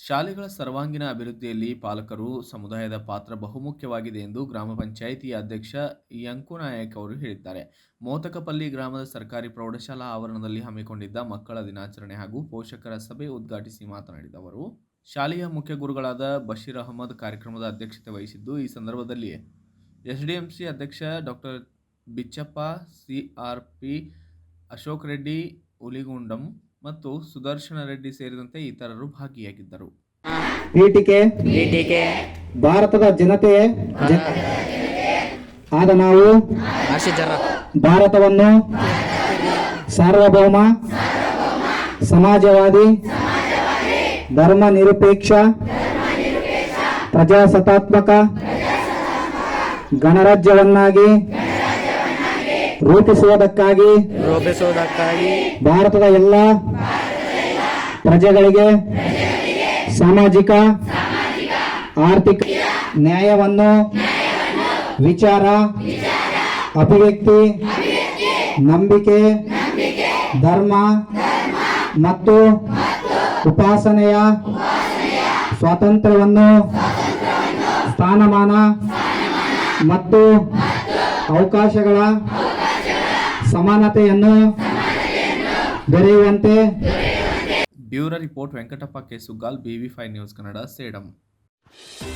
ಶಾಲೆಗಳ ಸರ್ವಾಂಗೀಣ ಅಭಿವೃದ್ಧಿಯಲ್ಲಿ ಪಾಲಕರು, ಸಮುದಾಯದ ಪಾತ್ರ ಬಹುಮುಖ್ಯವಾಗಿದೆ ಎಂದು ಗ್ರಾಮ ಪಂಚಾಯಿತಿಯ ಅಧ್ಯಕ್ಷ ಯಂಕುನಾಯಕ್ ಅವರು ಹೇಳಿದ್ದಾರೆ. ಮೋತಕಪಲ್ಲಿ ಗ್ರಾಮದ ಸರ್ಕಾರಿ ಪ್ರೌಢಶಾಲಾ ಆವರಣದಲ್ಲಿ ಹಮ್ಮಿಕೊಂಡಿದ್ದ ಮಕ್ಕಳ ದಿನಾಚರಣೆ ಹಾಗೂ ಪೋಷಕರ ಸಭೆ ಉದ್ಘಾಟಿಸಿ ಮಾತನಾಡಿದ ಅವರು, ಶಾಲೆಯ ಮುಖ್ಯ ಗುರುಗಳಾದ ಬಶೀರ್ ಅಹಮದ್ ಕಾರ್ಯಕ್ರಮದ ಅಧ್ಯಕ್ಷತೆ ವಹಿಸಿದ್ದು, ಈ ಸಂದರ್ಭದಲ್ಲಿ ಎಸ್ಡಿಎಂಸಿ ಅಧ್ಯಕ್ಷ ಡಾಕ್ಟರ್ ಬಿಚ್ಚಪ್ಪ, ಸಿಆರ್ಪಿ ಅಶೋಕ್ ರೆಡ್ಡಿ ಉಲಿಗುಂಡಂ ಮತ್ತು ಸುದರ್ಶನ ರೆಡ್ಡಿ ಸೇರಿದಂತೆ ಇತರರು ಭಾಗಿಯಾಗಿದ್ದರು. ಪೀಠಿಕೆ ಭಾರತದ ಜನತೆಯೇ ಆದ ನಾವು ಭಾರತವನ್ನು ಸಾರ್ವಭೌಮ, ಸಮಾಜವಾದಿ, ಧರ್ಮ ನಿರಪೇಕ್ಷ, ಪ್ರಜಾಸತ್ತಾತ್ಮಕ ಗಣರಾಜ್ಯವನ್ನಾಗಿ ರೂಪಿಸುವುದಕ್ಕಾಗಿ ಭಾರತದ ಎಲ್ಲ ಪ್ರಜೆಗಳಿಗೆ ಸಾಮಾಜಿಕ, ಆರ್ಥಿಕ ನ್ಯಾಯವನ್ನು ವಿಚಾರ, ಅಭಿವ್ಯಕ್ತಿ, ನಂಬಿಕೆ, ಧರ್ಮ ಮತ್ತು ಉಪಾಸನೆಯ ಸ್ವಾತಂತ್ರ್ಯವನ್ನು, ಸ್ಥಾನಮಾನ ಮತ್ತು ಅವಕಾಶಗಳ ಸಮಾನತೆಯನ್ನು ದೊರೆಯುವಂತೆ. Bureau report Venkatappa K Suggal, BV5 news Kannada, Sedam.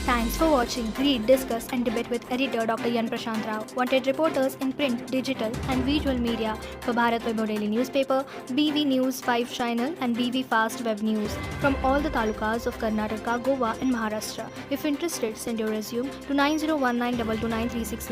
Thanks for watching. Read, discuss and debate with editor Dr. Yan Prashant Rao. Wanted reporters in print, digital and visual media for Bharat Vaibhav Daily Newspaper, BV News 5 Channel and BV Fast Web News from all the talukas of Karnataka, Goa and Maharashtra. If interested, send your resume to 9019229369.